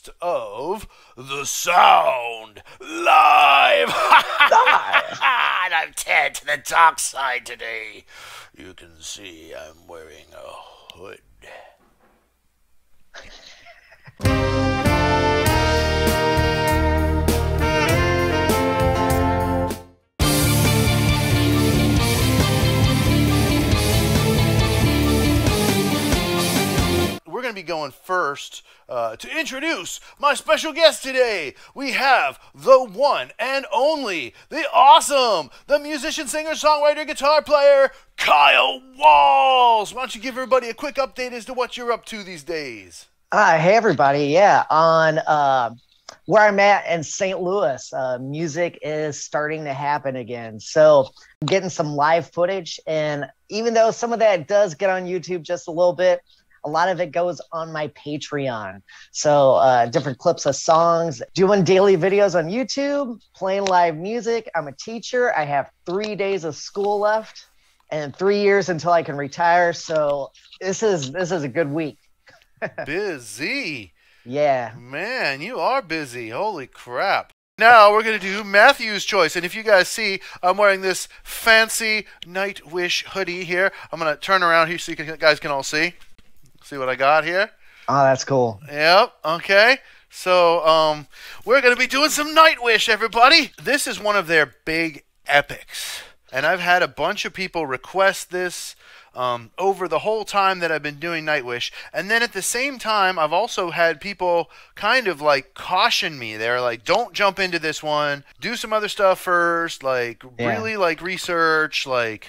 best of The Sound Live. And I'm Ted to the dark side today. You can see I'm wearing a hood. We're going to be going first to introduce my special guest today. We have the one and only, the awesome, the musician, singer, songwriter, guitar player, Kyle Walz. Why don't you give everybody a quick update as to what you're up to these days? Hey, everybody. Yeah, on where I'm at in St. Louis, music is starting to happen again. So I'm getting some live footage. And even though some of that does get on YouTube just a little bit, a lot of it goes on my Patreon. So different clips of songs, doing daily videos on YouTube, playing live music. I'm a teacher. I have 3 days of school left and 3 years until I can retire. So this is a good week. Busy. Yeah. Man, you are busy. Holy crap. Now we're going to do Matthew's choice. And if you guys see, I'm wearing this fancy Nightwish hoodie here. I'm going to turn around here so you guys can all see. See what I got here? Oh, that's cool. Yep. Okay. So we're going to be doing some Nightwish, everybody. This is one of their big epics. And I've had a bunch of people request this over the whole time that I've been doing Nightwish. And then at the same time, I've also had people kind of like caution me. They're like, don't jump into this one. Do some other stuff first. Like, really like research. Like,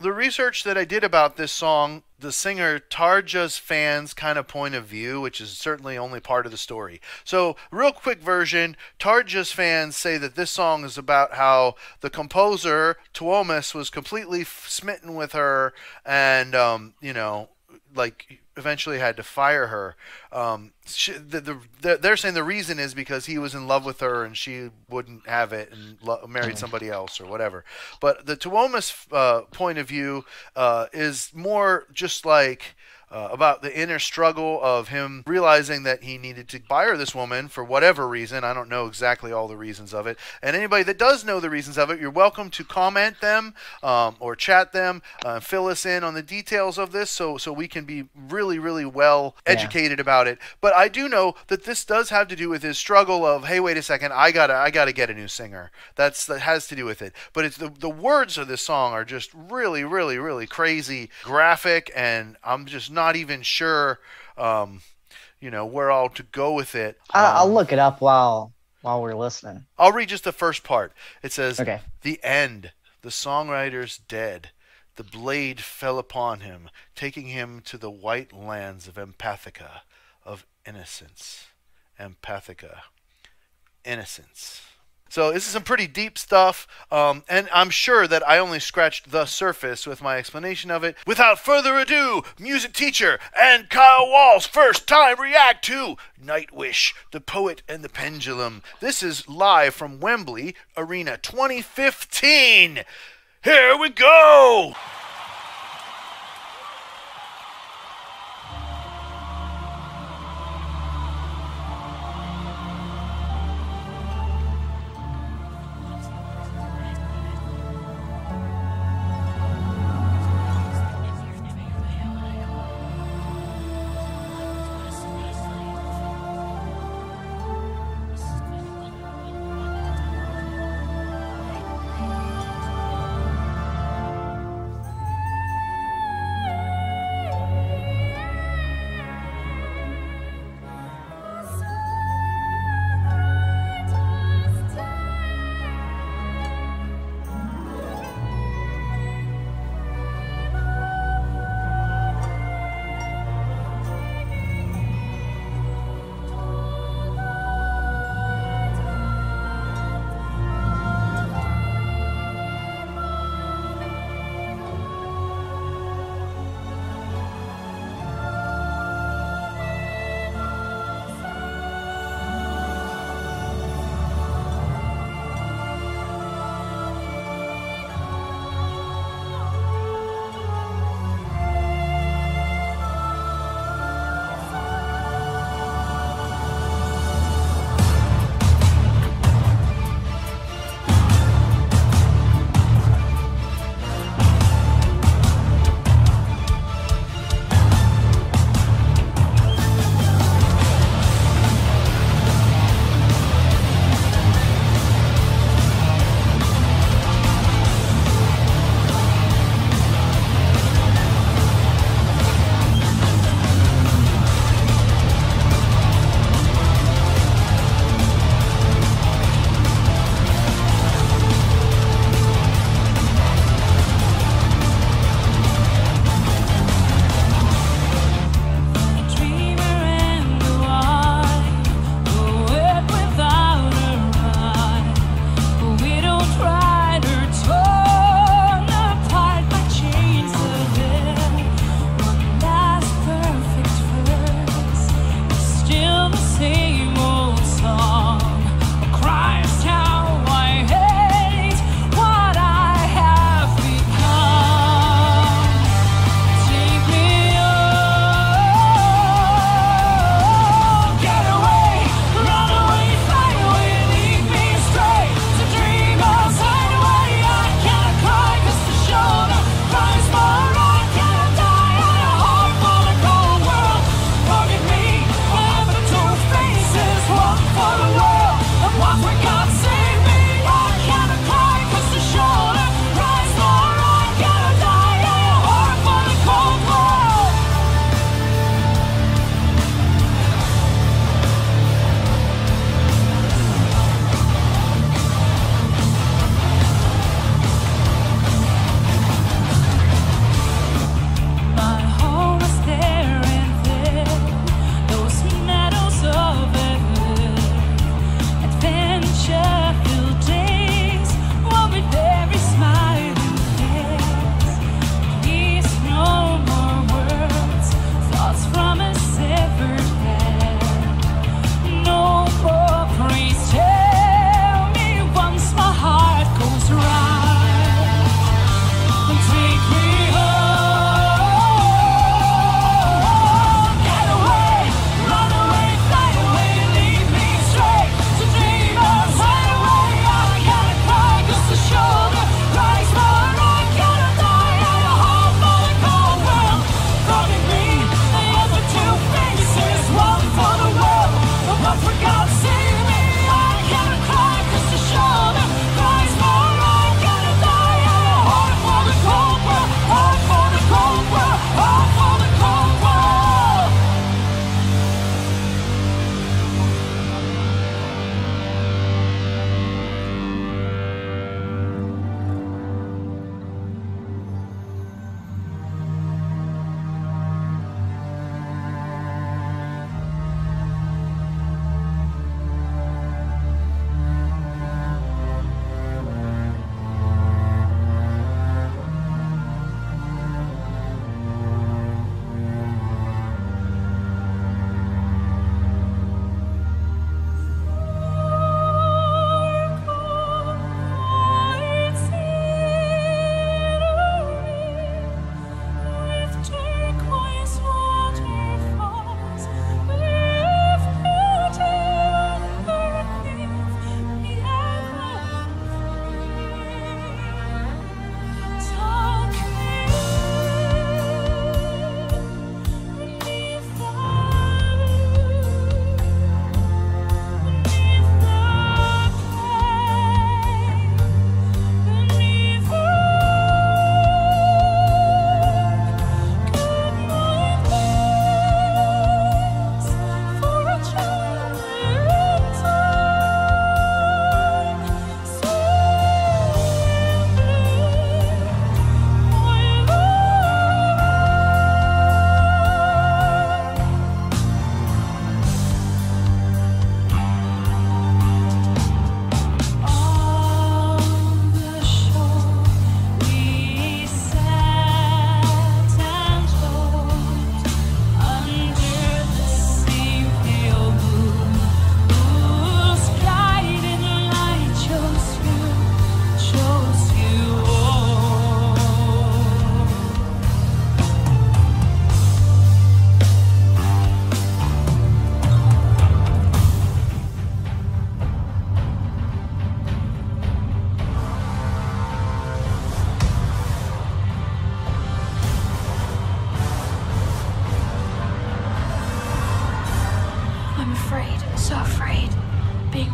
the research that I did about this song, the singer Tarja's fans' kind of point of view, which is certainly only part of the story. So, real quick version, Tarja's fans say that this song is about how the composer, Tuomas, was completely smitten with her and, you know, like, eventually had to fire her. They're saying the reason is because he was in love with her and she wouldn't have it and married somebody else or whatever. But the Tuomas point of view is more just like about the inner struggle of him realizing that he needed to fire this woman for whatever reason. I don't know exactly all the reasons of it. And anybody that does know the reasons of it, you're welcome to comment them or chat them, fill us in on the details of this so we can be really, really well educated about it. But I do know that this does have to do with his struggle of, hey, wait a second, I gotta get a new singer. That has to do with it. But it's the words of this song are just really, really, really crazy, graphic, and I'm just not even sure, you know, where all to go with it. I'll look it up while we're listening. I'll read just the first part. It says, okay. The end. The songwriter's dead. The blade fell upon him, taking him to the white lands of Empathica, of innocence. Empathica. Innocence. So this is some pretty deep stuff, and I'm sure that I only scratched the surface with my explanation of it. Without further ado, music teacher and Kyle Walz first time react to Nightwish, the Poet and the Pendulum. This is live from Wembley Arena 2015. Here we go!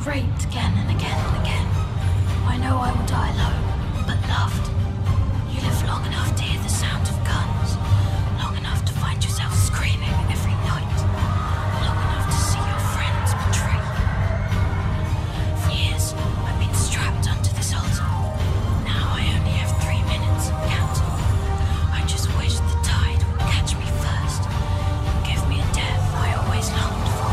raped again and again and again. I know I will die alone, but loved. You live long enough to hear the sound of guns, long enough to find yourself screaming every night, long enough to see your friends betray you. For years, I've been strapped onto this altar. Now I only have 3 minutes and counting. I just wish the tide would catch me first and give me a death I always longed for.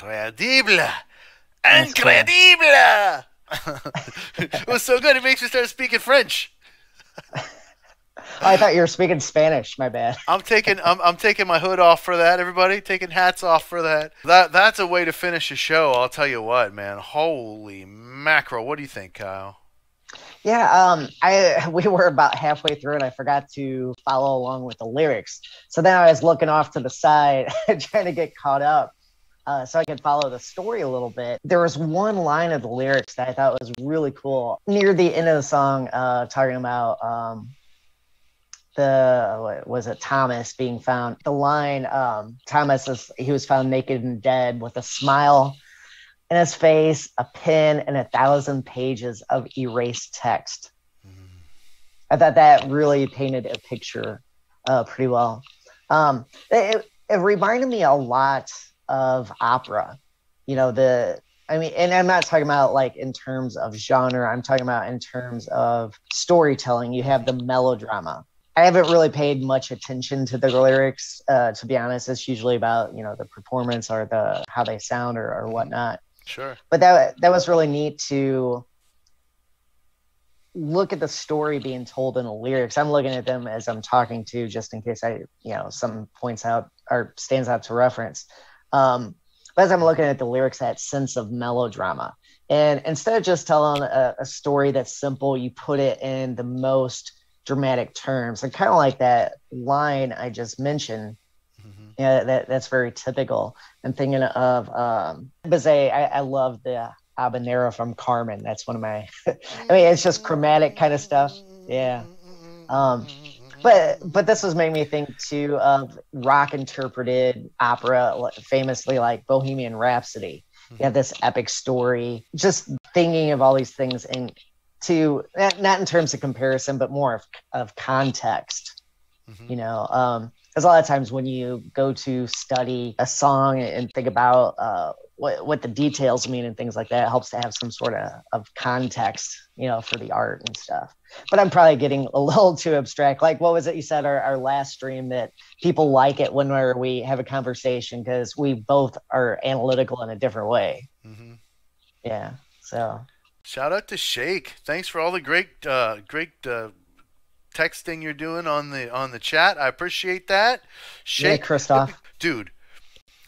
incredible, That's cool. incredible. It was so good. It makes me start speaking French. Oh, I thought you were speaking Spanish. My bad. I'm taking my hood off for that. Everybody taking hats off for that. That's a way to finish a show. I'll tell you what, man. Holy mackerel! What do you think, Kyle? Yeah, we were about halfway through and I forgot to follow along with the lyrics. So then I was looking off to the side trying to get caught up so I could follow the story a little bit. There was one line of the lyrics that I thought was really cool. Near the end of the song, talking about what was it, Thomas being found. The line, Thomas, he was found naked and dead with a smile in his face, a pen, and 1,000 pages of erased text. I thought that really painted a picture pretty well. It reminded me a lot of opera. You know, and I'm not talking about like in terms of genre. I'm talking about in terms of storytelling. You have the melodrama. I haven't really paid much attention to the lyrics, to be honest. It's usually about, the performance or how they sound or whatnot. Sure. But that was really neat to look at the story being told in the lyrics. I'm looking at them as I'm talking to, just in case something points out or stands out to reference. But as I'm looking at the lyrics, that sense of melodrama. And instead of just telling a story that's simple, you put it in the most dramatic terms. And kind of like that line I just mentioned. Yeah, that's very typical. I'm thinking of Bizet. I love the habanero from Carmen. That's one of my. It's just chromatic kind of stuff. Yeah. But this was making me think too of rock interpreted opera, famously like Bohemian Rhapsody. You have this epic story. Just thinking of all these things not in terms of comparison, but more of context. Because a lot of times when you go to study a song and think about what the details mean and things like that, it helps to have some sort of context, for the art and stuff. But I'm probably getting a little too abstract. Like, what was it you said our last stream, that people like it when we have a conversation because we both are analytical in a different way. Yeah. So shout out to Shake. Thanks for all the great texting you're doing on the chat. I appreciate that. Shake, yeah, Christoph. Dude,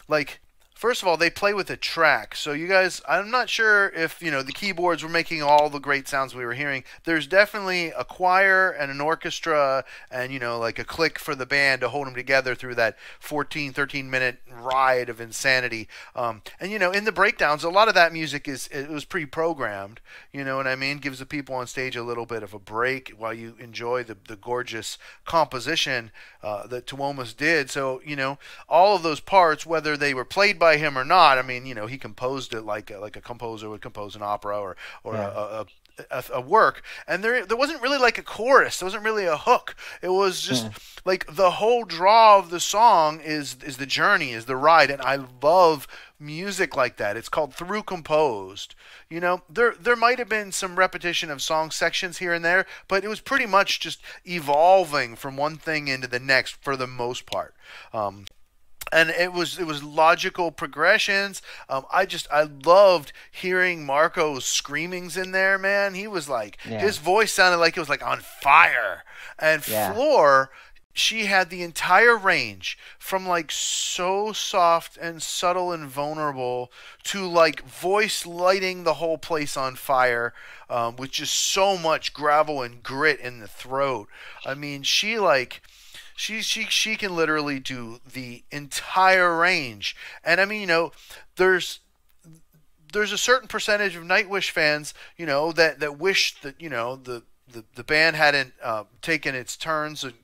like, first of all, they play with a track. So you guys, I'm not sure if, the keyboards were making all the great sounds we were hearing. There's definitely a choir and an orchestra and, like a click for the band to hold them together through that 13 minute ride of insanity. And, in the breakdowns, a lot of that music it was pre-programmed. You know what I mean? Gives the people on stage a little bit of a break while you enjoy the gorgeous composition that Tuomas did. So, all of those parts, whether they were played by him or not, he composed it like a composer would compose an opera or yeah. a work, and there wasn't really like a chorus. There wasn't really a hook. It was just like the whole draw of the song is the journey, is the ride, and I love music like that. It's called through composed. There might have been some repetition of song sections here and there, but it was pretty much just evolving from one thing into the next for the most part. And it was logical progressions. I loved hearing Marco's screamings in there, man. He was like, his voice sounded like it was like on fire. And Floor, she had the entire range from like so soft and subtle and vulnerable to like voice lighting the whole place on fire, with just so much gravel and grit in the throat. She can literally do the entire range. And there's a certain percentage of Nightwish fans, that wish that, the band hadn't taken its turns and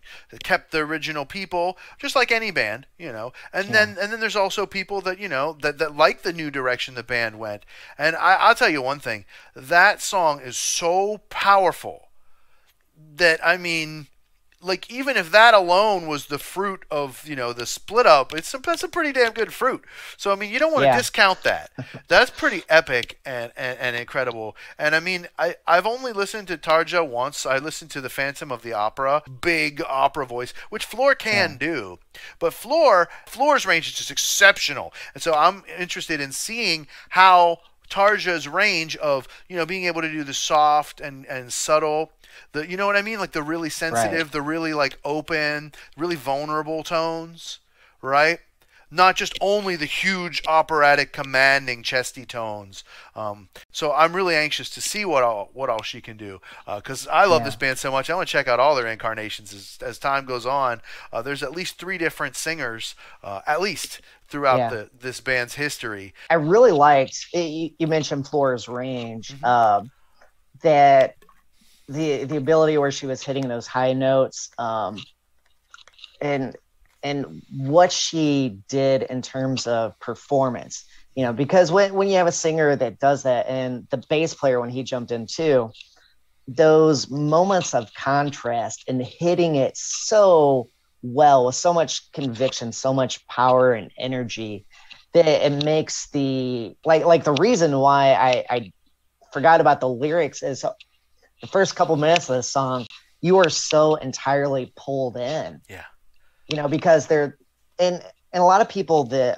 kept the original people, just like any band, And then there's also people that, that like the new direction the band went. And I'll tell you one thing, that song is so powerful that like, even if that alone was the fruit of, the split up, that's a pretty damn good fruit. So I mean, you don't want to Yeah. discount that. That's pretty epic and incredible. And I mean, I've only listened to Tarja once. I listened to the Phantom of the Opera, big opera voice, which Floor can do, but Floor's range is just exceptional. And so I'm interested in seeing how Tarja's range of, being able to do the soft and subtle, you know what I mean? Like the really sensitive, the really like open, really vulnerable tones, right? Not just only the huge operatic, commanding, chesty tones. So I'm really anxious to see what all she can do, because I love this band so much. I want to check out all their incarnations as time goes on. There's at least 3 different singers, at least throughout this band's history. I really liked you mentioned Floor's range, that the ability where she was hitting those high notes, and what she did in terms of performance, because when you have a singer that does that, and the bass player, when he jumped in too, those moments of contrast and hitting it so well with so much conviction, so much power and energy, that it makes the like the reason why I forgot about the lyrics is the first couple minutes of the song, you are so entirely pulled in. Yeah. Because they're and a lot of people that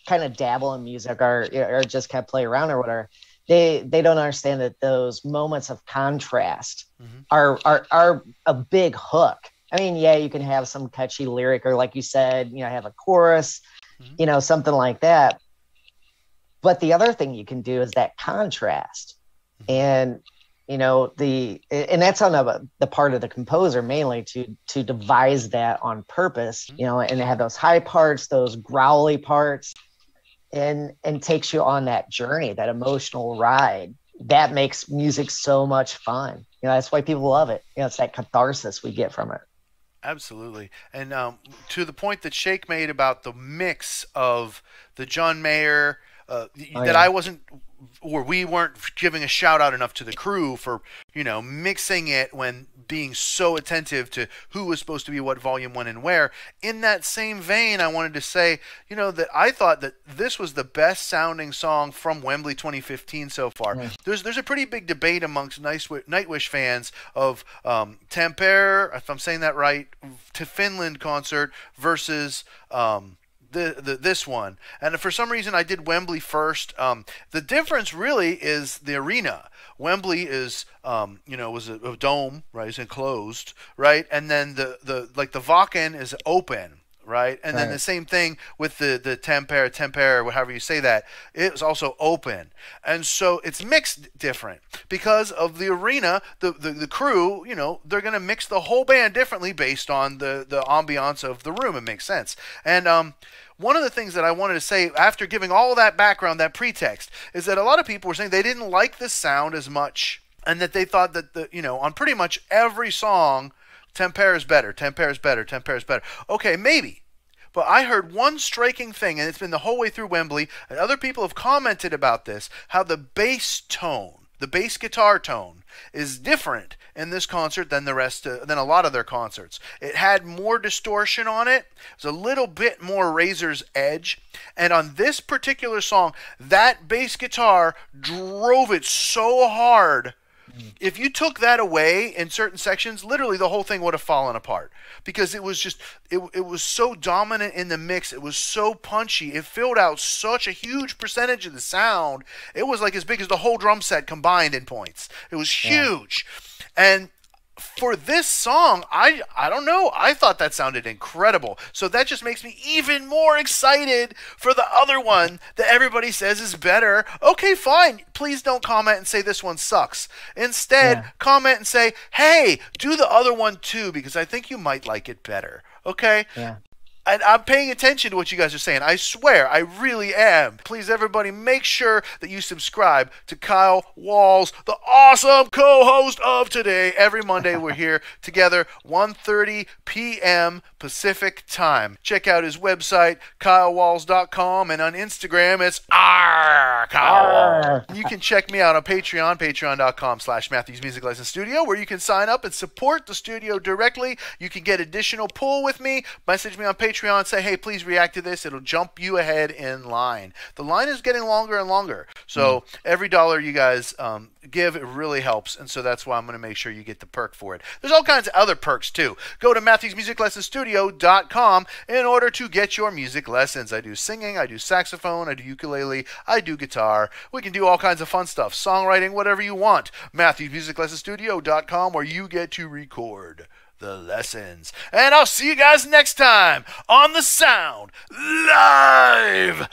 kind of dabble in music or just kind of play around or whatever, they don't understand that those moments of contrast are a big hook. I mean, yeah, you can have some catchy lyric, or like you said, have a chorus, something like that. But the other thing you can do is that contrast. And and that's on the part of the composer mainly to devise that on purpose, and they have those high parts, those growly parts, and takes you on that journey, that emotional ride. That makes music so much fun. That's why people love it. It's that catharsis we get from it. Absolutely. And to the point that Shake made about the mix of the John Mayer, I wasn't, or we weren't giving a shout out enough to the crew for, mixing it when being so attentive to who was supposed to be what volume when and where. In that same vein, I wanted to say, that I thought that this was the best sounding song from Wembley 2015 so far. There's a pretty big debate amongst Nightwish fans of Tampere, if I'm saying that right, to Finland concert versus this one. And for some reason I did Wembley first. The difference really is the arena. Wembley is was a dome, right? It's enclosed, right? And then the Wacken is open, right? And then the same thing with the Tampere, however you say that, it was also open. And so it's mixed different because of the arena. The crew, they're going to mix the whole band differently based on the ambiance of the room. It makes sense. And one of the things that I wanted to say after giving all that background, that pretext, is that a lot of people were saying they didn't like the sound as much, and that they thought that on pretty much every song, Tampere is better, Tampere is better, Tampere is better. Okay, maybe. But I heard one striking thing, and it's been the whole way through Wembley, and other people have commented about this, how the bass tone, the bass guitar tone, is different in this concert than than a lot of their concerts. It had more distortion on it. It was a little bit more razor's edge. And on this particular song, that bass guitar drove it so hard. If you took that away in certain sections, literally the whole thing would have fallen apart, because it was just it was so dominant in the mix. It was so punchy. It filled out such a huge percentage of the sound. It was like as big as the whole drum set combined in points. It was huge. And for this song, I don't know. I thought that sounded incredible. So that just makes me even more excited for the other one that everybody says is better. Okay, fine. Please don't comment and say this one sucks. Instead, comment and say, hey, do the other one too, because I think you might like it better. Okay? Yeah. And I'm paying attention to what you guys are saying. I swear, I really am. Please, everybody, make sure that you subscribe to Kyle Walz, the awesome co-host of today. Every Monday, we're here together, 1:30 p.m. Pacific time. Check out his website, kylewalz.com, and on Instagram, it's You can check me out on Patreon, patreon.com/MatthewsMusicLessonStudio, where you can sign up and support the studio directly. You can get additional pull with me. Message me on Patreon, say, hey, please react to this. It'll jump you ahead in line. The line is getting longer and longer. So every dollar you guys give, it really helps. And so that's why I'm going to make sure you get the perk for it. There's all kinds of other perks, too. Go to MatthewsMusicLessonStudio.com in order to get your music lessons. I do singing, I do saxophone, I do ukulele, I do guitar. We can do all kinds of fun stuff, songwriting, whatever you want. MatthewsMusicLessonStudio.com, where you get to record the lessons. And I'll see you guys next time on The Sound Live.